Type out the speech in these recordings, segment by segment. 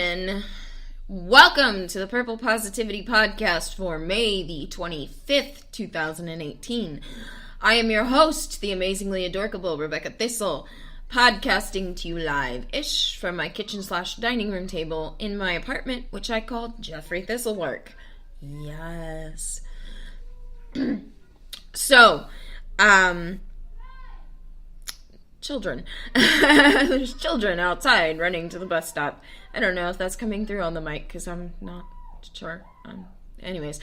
gentlemen, welcome to the Purple Positivity Podcast for May the 25th, 2018. I am your host, the amazingly adorable Rebecca Thistle, podcasting to you live-ish from my kitchen/dining room table in my apartment, which I call Jeffrey Thistlework. Yes. So, children. There's children outside running to the bus stop. I don't know if that's coming through on the mic because I'm not sure. Anyways.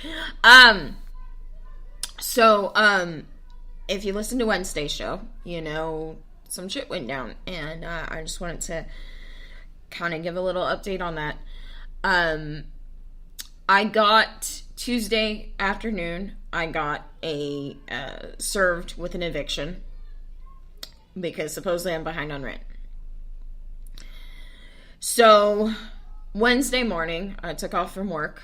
If you listen to Wednesday's show, you know some shit went down. And I just wanted to kind of give a little update on that. I got Tuesday afternoon, I got served with an eviction. Because supposedly I'm behind on rent. So, Wednesday morning, I took off from work.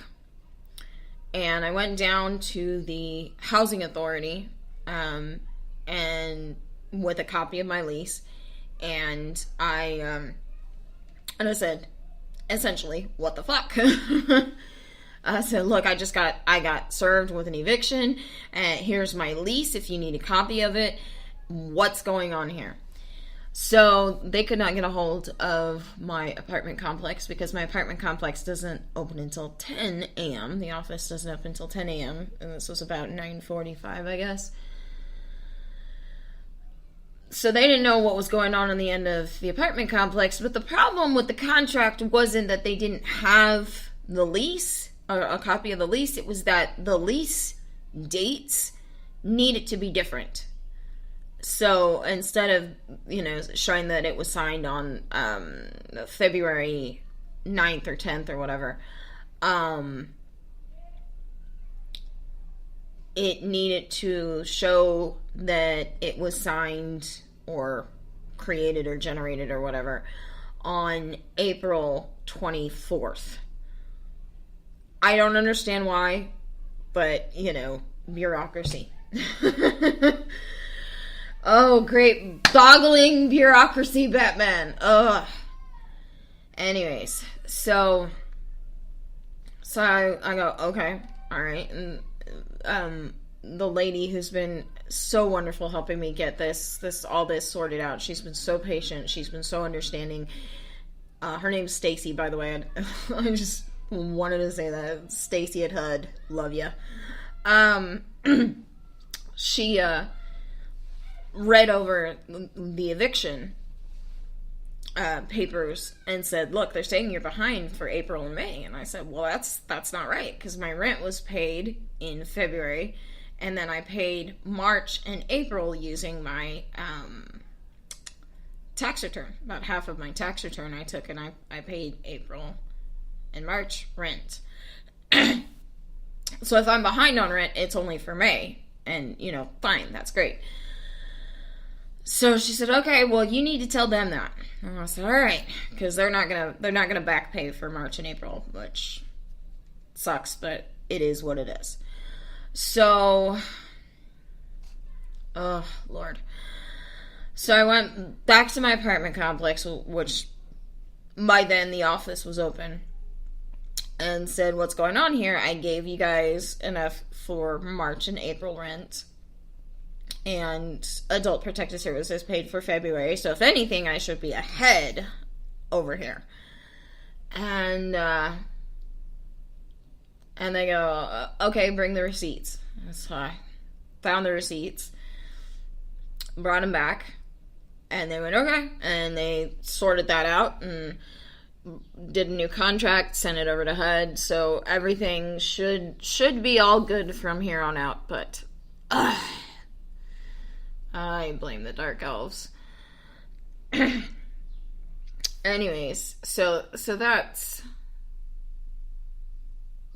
And I went down to the housing authority. And with a copy of my lease. And I said, essentially, what the fuck? I said, look, I got served with an eviction. And here's my lease if you need a copy of it. What's going on here? So they could not get a hold of my apartment complex because my apartment complex doesn't open until 10 a.m. The office doesn't open until 10 a.m. And this was about 9:45, I guess. So they didn't know what was going on the end of the apartment complex. But the problem with the contract wasn't that they didn't have the lease, or a copy of the lease. It was that the lease dates needed to be different. So instead of, showing that it was signed on February 9th or 10th or whatever, it needed to show that it was signed or created or generated or whatever on April 24th. I don't understand why, but, bureaucracy. Oh, great. Boggling bureaucracy, Batman. Ugh. Anyways, so I go, okay, all right. And the lady who's been so wonderful helping me get all this sorted out. She's been so patient. She's been so understanding. Her name's Stacy, by the way. I just wanted to say that. Stacy at HUD. Love ya. She, read over the eviction papers and said, look, they're saying you're behind for April and May. And I said, well, that's not right, because my rent was paid in February, and then I paid March and April using my tax return. About half of my tax return I took, and I paid April and March rent. So if I'm behind on rent, it's only for May. And, fine, that's great. So she said, okay, well, you need to tell them that. And I said, all right, because they're not gonna back pay for March and April, which sucks, but it is what it is. So, oh, Lord. So I went back to my apartment complex, which by then the office was open, and said, what's going on here? I gave you guys enough for March and April rent. And Adult Protective Services paid for February. So if anything, I should be ahead over here. And they go, okay, bring the receipts. So I found the receipts, brought them back, and they went, okay. And they sorted that out and did a new contract, sent it over to HUD. So everything should be all good from here on out. But, I blame the Dark Elves. Anyways, so that's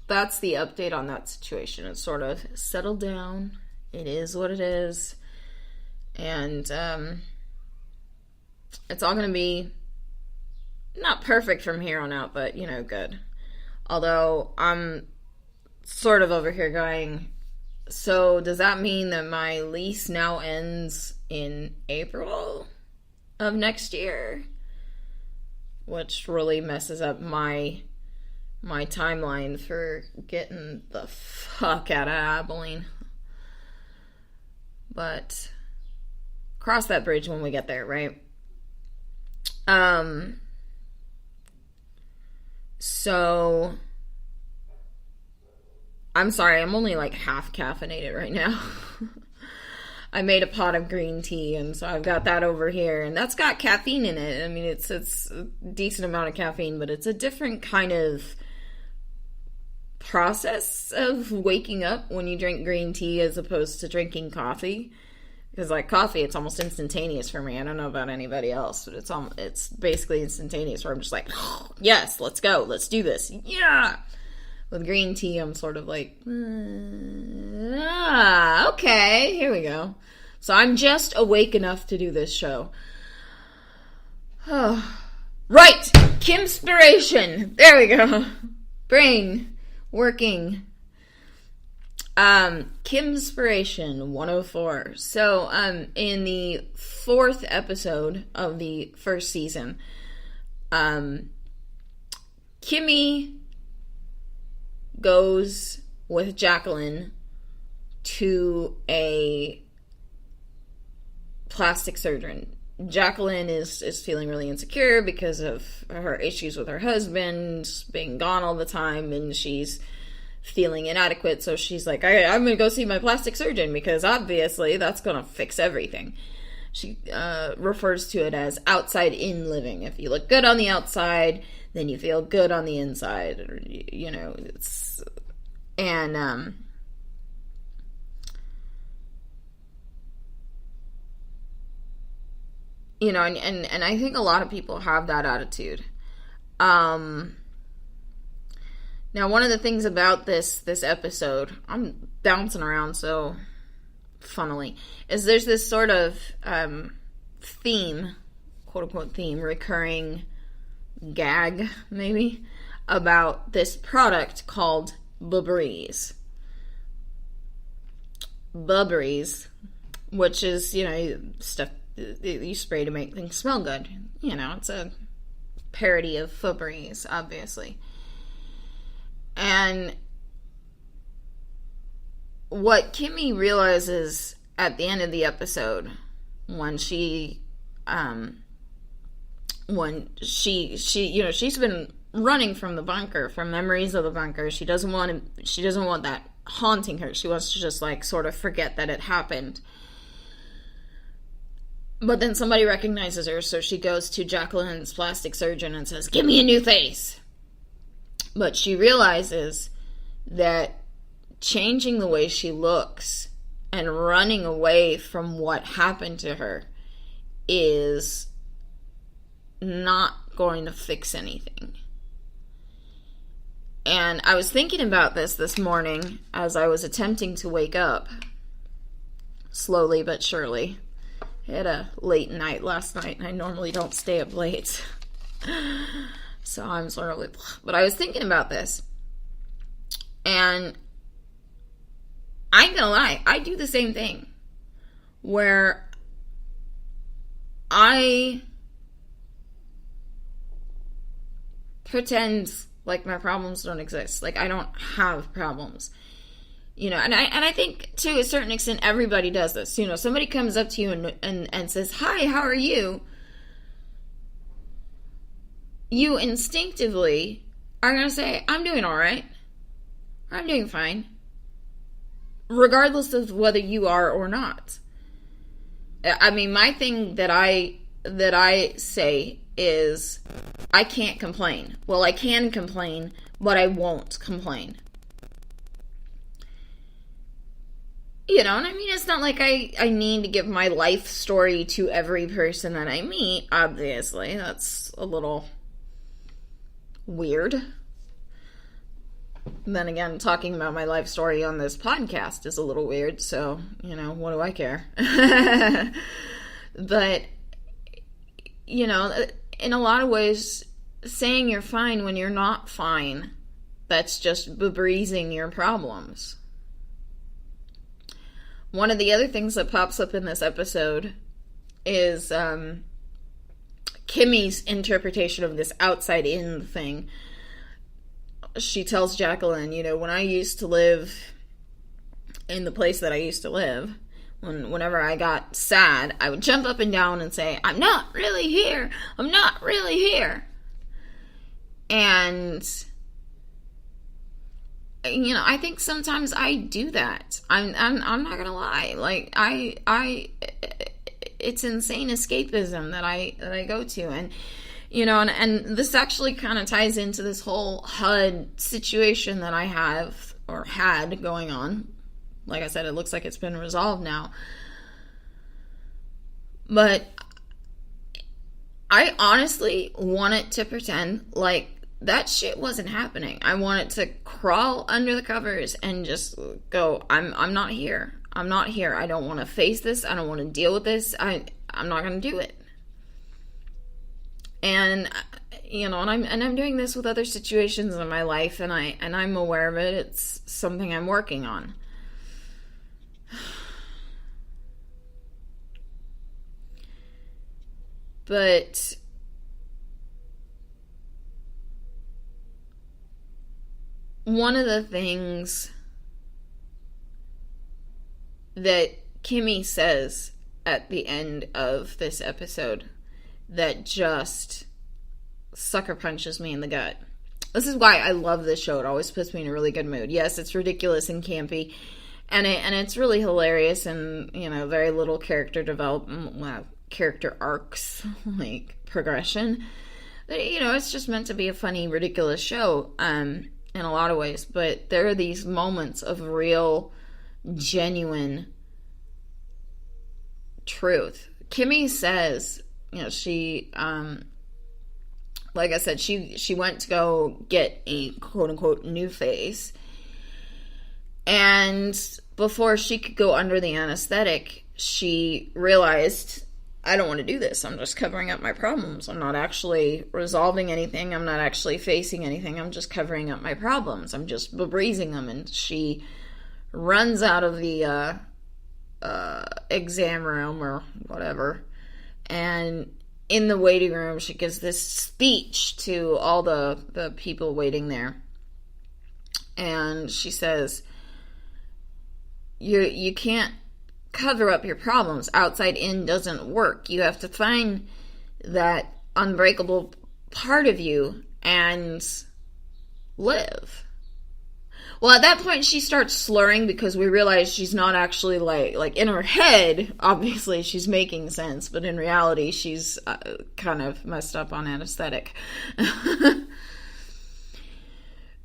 the update on that situation. It's sort of settled down. It is what it is. And it's all going to be not perfect from here on out, but, good. Although I'm sort of over here going, so does that mean that my lease now ends in April of next year? which really messes up my timeline for getting the fuck out of Abilene. But cross that bridge when we get there, right? So I'm sorry, I'm only like half caffeinated right now. I made a pot of green tea, and so I've got that over here, and that's got caffeine in it. I mean, it's a decent amount of caffeine, but it's a different kind of process of waking up when you drink green tea as opposed to drinking coffee. Because like coffee, it's almost instantaneous for me. I don't know about anybody else, but it's basically instantaneous where I'm just like, oh, yes, let's go, let's do this, yeah. With green tea, I'm sort of like, okay, here we go. So I'm just awake enough to do this show. Oh. Right! Kim-spiration! There we go. Brain working. Kim-spiration 104. So, in the 4th episode of the first season, Kimmy goes with Jacqueline to a plastic surgeon. Jacqueline is feeling really insecure because of her issues with her husband being gone all the time, and she's feeling inadequate, so she's like, I'm gonna go see my plastic surgeon because obviously that's gonna fix everything. She refers to it as outside-in living. If you look good on the outside, then you feel good on the inside, or, you know, it's, and, you know, and I think a lot of people have that attitude. Now, one of the things about this episode, I'm bouncing around so funnily, is there's this sort of, theme, quote-unquote theme, recurring gag, maybe, about this product called Bubberies. Bubberies, which is, you know, stuff you spray to make things smell good. You know, it's a parody of Febreze, obviously. And what Kimmy realizes at the end of the episode, when she you know, she's been running from the bunker, from memories of the bunker. She doesn't want that haunting her. She wants to just like sort of forget that it happened. But then somebody recognizes her, so she goes to Jacqueline's plastic surgeon and says, "Give me a new face." But she realizes that changing the way she looks and running away from what happened to her is not going to fix anything. And I was thinking about this morning as I was attempting to wake up, slowly but surely. I had a late night last night, and I normally don't stay up late. So I'm sort of like, but I was thinking about this, and I ain't gonna lie, I do the same thing, where I pretend like my problems don't exist, like I don't have problems. You know, and I think to a certain extent everybody does this. You know, somebody comes up to you and says, "Hi, how are you?" You instinctively are going to say, "I'm doing all right. I'm doing fine." Regardless of whether you are or not. I mean, my thing that I say is, I can't complain. Well, I can complain, but I won't complain. You know, and I mean, it's not like I need to give my life story to every person that I meet, obviously. That's a little weird. And then again, talking about my life story on this podcast is a little weird, so, you know, what do I care? But, you know, in a lot of ways, saying you're fine when you're not fine, that's just breezing your problems. One of the other things that pops up in this episode is Kimmy Kimmy's interpretation of this outside in thing. She tells Jacqueline, when I used to live in the place that I used to live, whenever I got sad, I would jump up and down and say, I'm not really here. I'm not really here. And, I think sometimes I do that. I'm not gonna lie. Like, it's insane escapism that I go to. And, and this actually kind of ties into this whole HUD situation that I have, or had, going on. Like I said, it looks like it's been resolved now. But I honestly wanted to pretend like that shit wasn't happening. I wanted to crawl under the covers and just go, I'm not here. I'm not here. I don't want to face this. I don't want to deal with this. I'm not going to do it. And and I'm doing this with other situations in my life, and I'm aware of it. It's something I'm working on. But one of the things that Kimmy says at the end of this episode that just sucker punches me in the gut. This is why I love this show. It always puts me in a really good mood. Yes, it's ridiculous and campy, and it's really hilarious, and very little character development, character arcs, like progression. But it's just meant to be a funny, ridiculous show in a lot of ways. But there are these moments of real, genuine truth. Kimmy says, she like I said, she went to go get a quote-unquote new face, and before she could go under the anesthetic, she realized, I don't want to do this. I'm just covering up my problems. I'm not actually resolving anything. I'm not actually facing anything. I'm just covering up my problems. I'm just breezing them. And she runs out of the exam room or whatever, and in the waiting room, she gives this speech to all the people waiting there. And she says, you can't cover up your problems. Outside in doesn't work. You have to find that unbreakable part of you and live. Well, at that point, she starts slurring because we realize she's not actually like in her head, obviously she's making sense, but in reality, she's kind of messed up on anesthetic.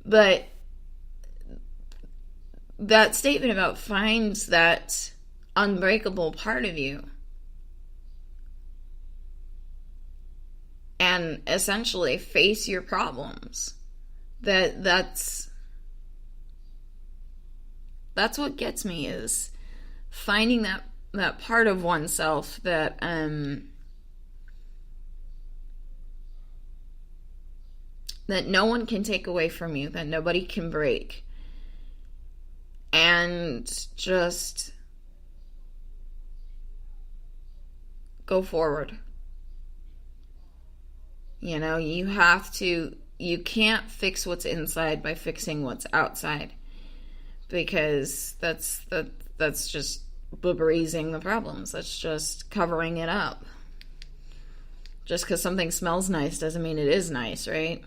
But that statement about finds that unbreakable part of you and essentially face your problems, that's what gets me, is finding that part of oneself that that no one can take away from you, that nobody can break, and just go forward. You can't fix what's inside by fixing what's outside, because that's just breezing the problems. That's just covering it up. Just because something smells nice doesn't mean it is nice, right?